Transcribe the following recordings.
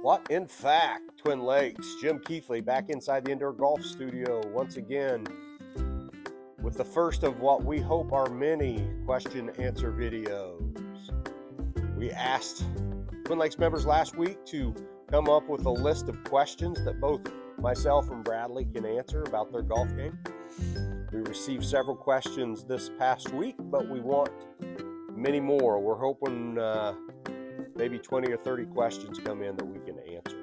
What? In fact, Twin Lakes, Jim Keithley back inside the indoor golf studio once again with the first of what we hope are many question answer videos. We asked Twin Lakes members last week to come up with a list of questions that both myself and Bradley can answer about their golf game. We received several questions this past week, but we want many more. We're hoping maybe 20 or 30 questions come in that we can answer.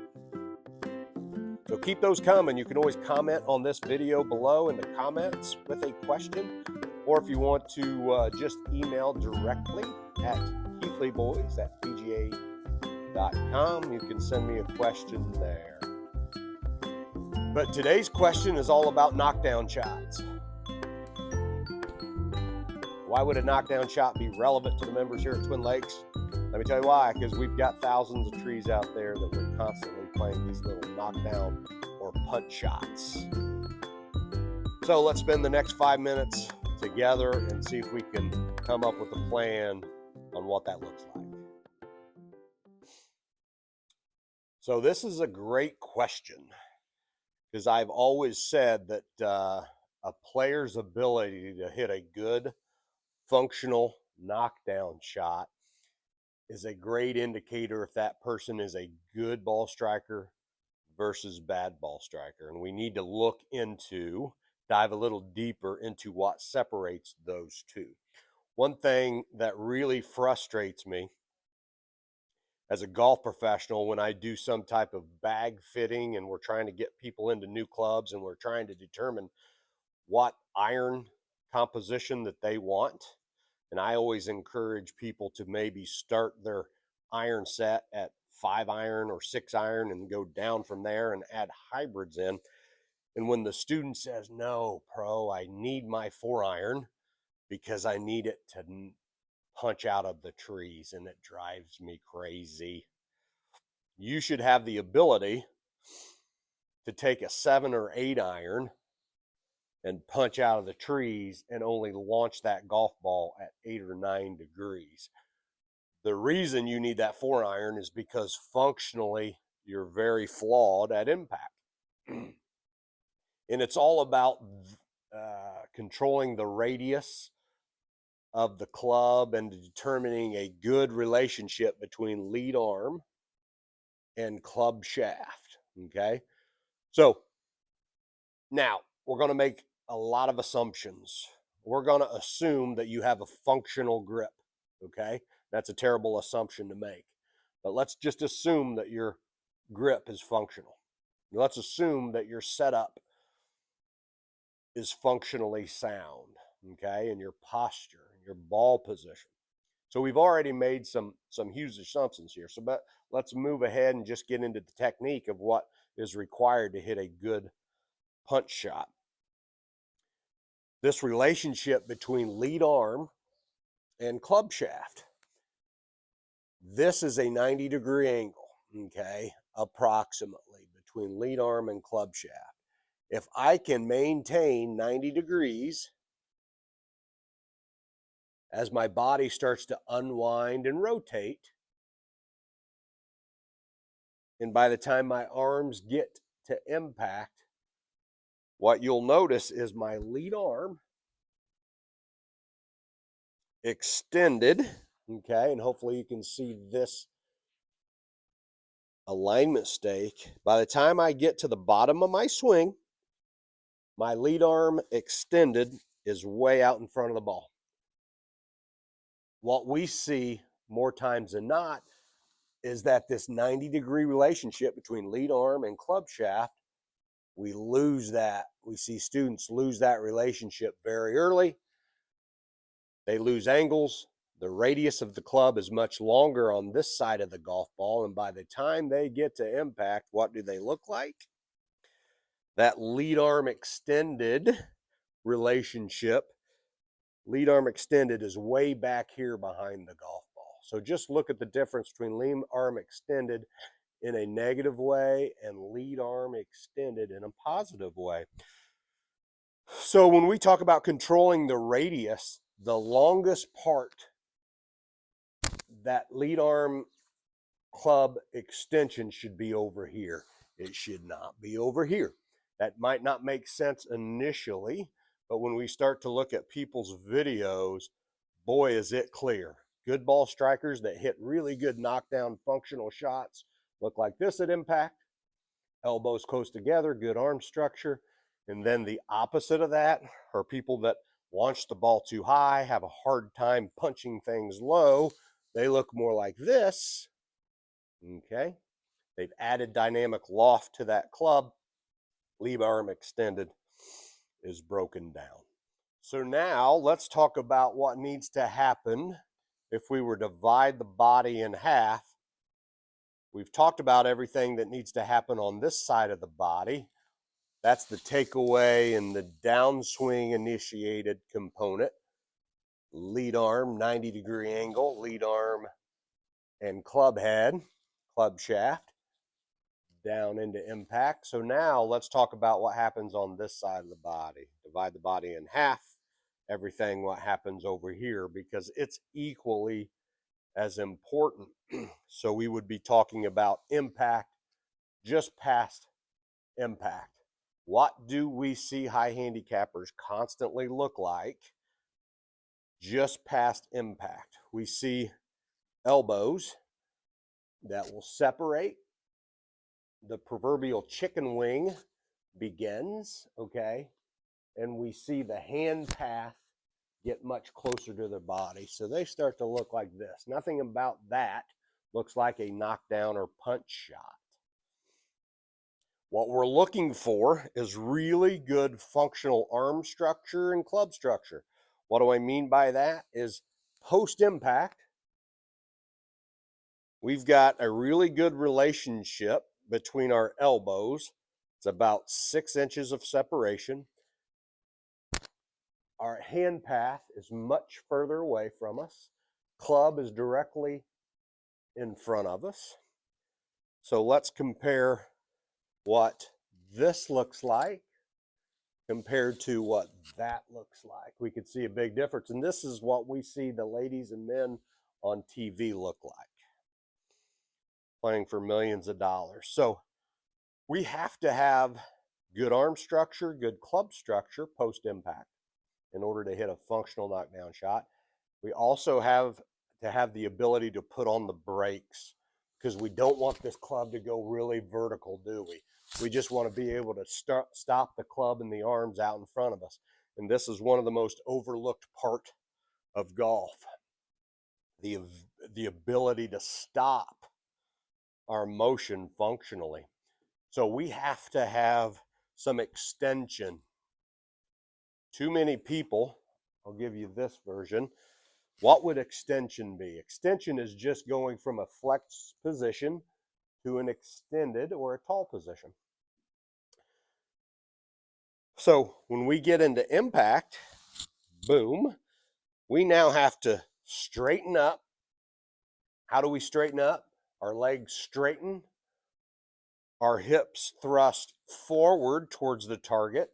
So keep those coming. You can always comment on this video below in the comments with a question, or if you want to just email directly at keithleyboys@pga.com, you can send me a question there. But today's question is all about knockdown shots. Why would a knockdown shot be relevant to the members here at Twin Lakes? Let me tell you why, because we've got thousands of trees out there that we're constantly playing these little knockdown or punch shots. So let's spend the next 5 minutes together and see if we can come up with a plan on what that looks like. So this is a great question, because I've always said that a player's ability to hit a good functional knockdown shot is a great indicator if that person is a good ball striker versus bad ball striker. And we need to dive a little deeper into what separates those two. One thing that really frustrates me as a golf professional when I do some type of bag fitting and we're trying to get people into new clubs and we're trying to determine what iron composition that they want. And I always encourage people to maybe start their iron set at 5 iron or 6 iron and go down from there and add hybrids in. And when the student says, "No, pro, I need my 4 iron because I need it to punch out of the trees," and it drives me crazy. You should have the ability to take a 7 or 8 iron and punch out of the trees and only launch that golf ball at 8 or 9 degrees. The reason you need that 4 iron is because functionally you're very flawed at impact. And it's all about controlling the radius of the club and determining a good relationship between lead arm and club shaft. Okay, so now we're going to make a lot of assumptions. We're going to assume that you have a functional grip. Okay, that's a terrible assumption to make, but let's just assume that your grip is functional. Let's assume that your setup is functionally sound, okay, and your posture and your ball position. So we've already made some huge assumptions here. But let's move ahead and just get into the technique of what is required to hit a good punch shot. This relationship between lead arm and club shaft. This is a 90-degree angle, okay, approximately, between lead arm and club shaft. If I can maintain 90 degrees as my body starts to unwind and rotate, and by the time my arms get to impact, what you'll notice is my lead arm extended, okay, and hopefully you can see this alignment stake. By the time I get to the bottom of my swing, my lead arm extended is way out in front of the ball. What we see more times than not is that this 90-degree relationship between lead arm and club shaft, we lose that. We see students lose that relationship very early. They lose angles. The radius of the club is much longer on this side of the golf ball, and by the time they get to impact, what do they look like? That lead arm extended relationship, lead arm extended, is way back here behind the golf ball. So just look at the difference between lead arm extended in a negative way and lead arm extended in a positive way. So when we talk about controlling the radius, the longest part that lead arm club extension should be over here. It should not be over here. That might not make sense initially, but when we start to look at people's videos, boy, is it clear. Good ball strikers that hit really good knockdown functional shots look like this at impact. Elbows close together, good arm structure. And then the opposite of that are people that launch the ball too high, have a hard time punching things low. They look more like this. Okay. They've added dynamic loft to that club. Lead arm extended is broken down. So now let's talk about what needs to happen if we were to divide the body in half. We've talked about everything that needs to happen on this side of the body. That's the takeaway and the downswing initiated component. Lead arm, 90-degree angle, lead arm and club head, club shaft, down into impact. So now let's talk about what happens on this side of the body. Divide the body in half, everything what happens over here, because it's equally as important. So we would be talking about impact just past impact. What do we see high handicappers constantly look like just past impact? We see elbows that will separate. The proverbial chicken wing begins, okay? And we see the hand path get much closer to their body. So they start to look like this. Nothing about that looks like a knockdown or punch shot. What we're looking for is really good functional arm structure and club structure. What do I mean by that? Is post-impact, we've got a really good relationship between our elbows. It's about 6 inches of separation. Our hand path is much further away from us. Club is directly in front of us. So let's compare what this looks like compared to what that looks like. We could see a big difference. And this is what we see the ladies and men on TV look like, playing for millions of dollars. So we have to have good arm structure, good club structure post-impact in order to hit a functional knockdown shot. We also have to have the ability to put on the brakes, because we don't want this club to go really vertical, do we? We just want to be able to stop the club and the arms out in front of us. And this is one of the most overlooked part of golf, the ability to stop our motion functionally. So we have to have some extension. Too many people, I'll give you this version. What would extension be? Extension is just going from a flex position to an extended or a tall position. So when we get into impact, boom, we now have to straighten up. How do we straighten up? Our legs straighten, our hips thrust forward towards the target,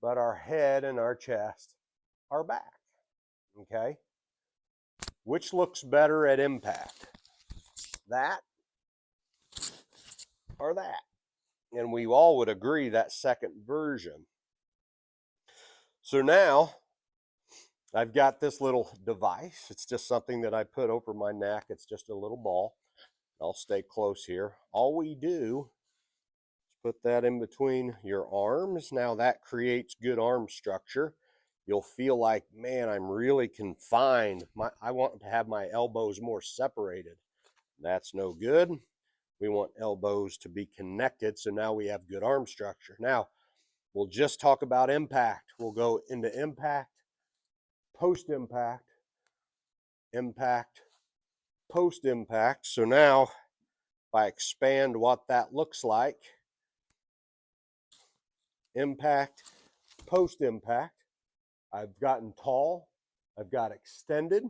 but our head and our chest are back, okay? Which looks better at impact? That or that? And we all would agree that second version. So now I've got this little device. It's just something that I put over my neck. It's just a little ball. I'll stay close here. All we do is put that in between your arms. Now that creates good arm structure. You'll feel like, man, I'm really confined. I want to have my elbows more separated. That's no good. We want elbows to be connected, so now we have good arm structure. Now, we'll just talk about impact. We'll go into impact, post-impact, impact, post-impact. So now, if I expand what that looks like, impact, post-impact, I've gotten tall, I've got extended,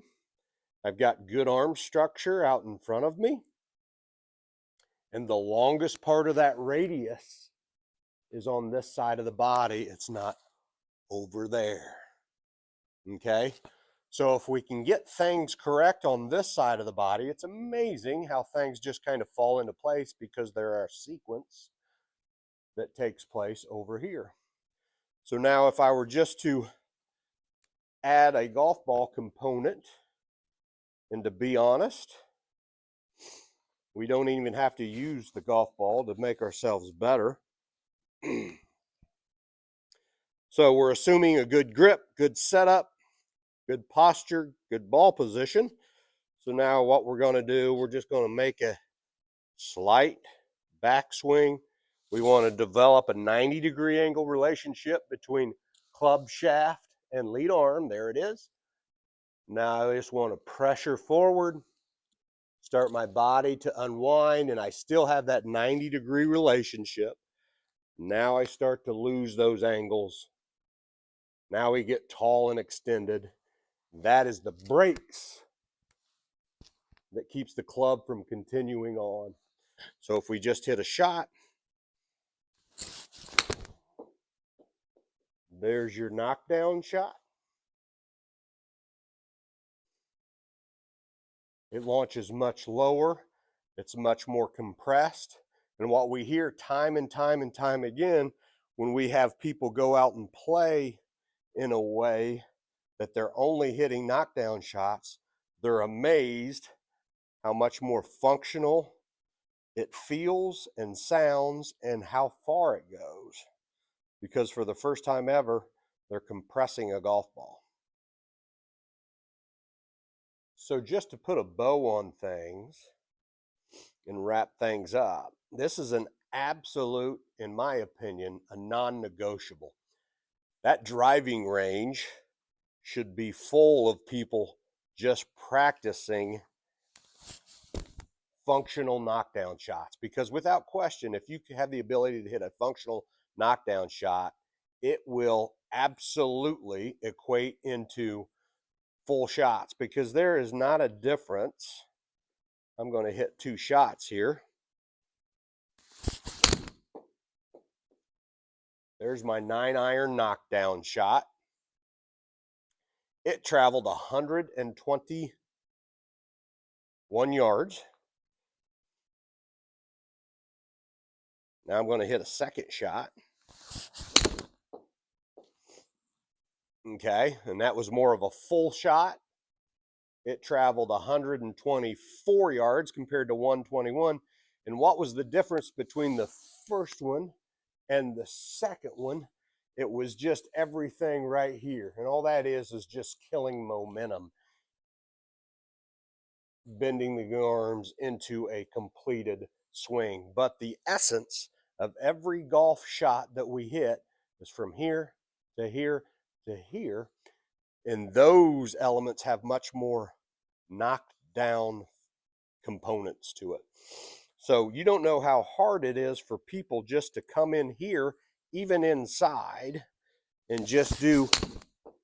I've got good arm structure out in front of me, and the longest part of that radius is on this side of the body. It's not over there, okay? So if we can get things correct on this side of the body, it's amazing how things just kind of fall into place because there are a sequence that takes place over here. So now if I were just to add a golf ball component, and to be honest, we don't even have to use the golf ball to make ourselves better. So we're assuming a good grip, good setup, good posture, good ball position. So now what we're going to do, we're just going to make a slight backswing. We want to develop a 90-degree angle relationship between club shaft and lead arm. There it is. Now I just want to pressure forward, start my body to unwind, and I still have that 90-degree relationship. Now I start to lose those angles. Now we get tall and extended. That is the brakes that keeps the club from continuing on. So if we just hit a shot, there's your knockdown shot. It launches much lower. It's much more compressed. And what we hear time and time and time again when we have people go out and play in a way that they're only hitting knockdown shots, they're amazed how much more functional it feels and sounds and how far it goes. Because for the first time ever, they're compressing a golf ball. So just to put a bow on things and wrap things up, this is an absolute, in my opinion, a non-negotiable. That driving range should be full of people just practicing functional knockdown shots, because without question, if you have the ability to hit a functional knockdown shot, it will absolutely equate into full shots, because there is not a difference. I'm going to hit 2 shots here. There's my 9-iron knockdown shot. It traveled 121 yards. Now I'm going to hit a second shot. Okay, and that was more of a full shot. It traveled 124 yards compared to 121. And what was the difference between the first one and the second one? It was just everything right here. And all that is just killing momentum, bending the arms into a completed swing. But the essence of every golf shot that we hit is from here to here to here. And those elements have much more knocked down components to it. So you don't know how hard it is for people just to come in here, even inside, and just do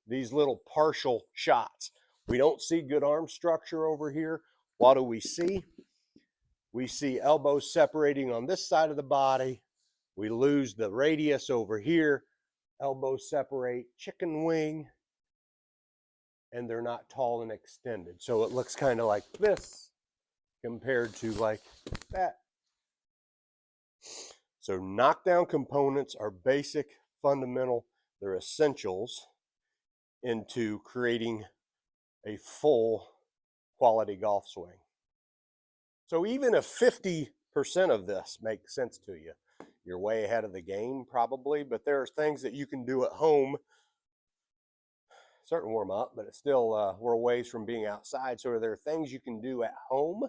these little partial shots. We don't see good arm structure over here. What do we see? We see elbows separating on this side of the body. We lose the radius over here. Elbows separate, chicken wing, and they're not tall and extended. So it looks kind of like this compared to like that. So knockdown components are basic, fundamental, they're essentials into creating a full quality golf swing. So even if 50% of this makes sense to you, you're way ahead of the game probably, but there are things that you can do at home. Starting to warm up, but it's still, we're a ways from being outside. So there are things you can do at home.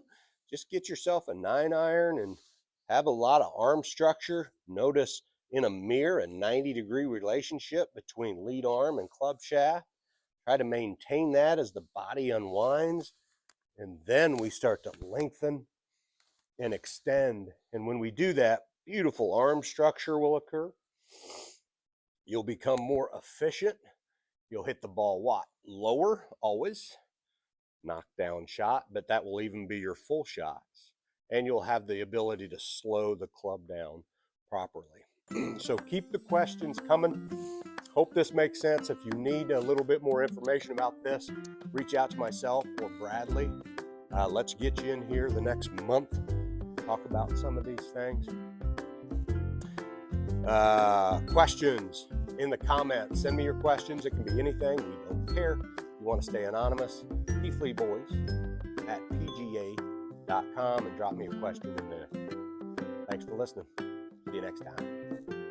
Just get yourself a 9-iron and have a lot of arm structure. Notice in a mirror a 90-degree relationship between lead arm and club shaft. Try to maintain that as the body unwinds. And then we start to lengthen and extend. And when we do that, beautiful arm structure will occur. You'll become more efficient. You'll hit the ball what? Lower, always. Knockdown shot, but that will even be your full shots. And you'll have the ability to slow the club down properly. So keep the questions coming. Hope this makes sense. If you need a little bit more information about this, reach out to myself or Bradley. Let's get you in here the next month, talk about some of these things. Questions in the comments. Send me your questions. It can be anything. We don't care. If you want to stay anonymous, pfleeboys@pga.com and drop me a question in there. Thanks for listening. See you next time.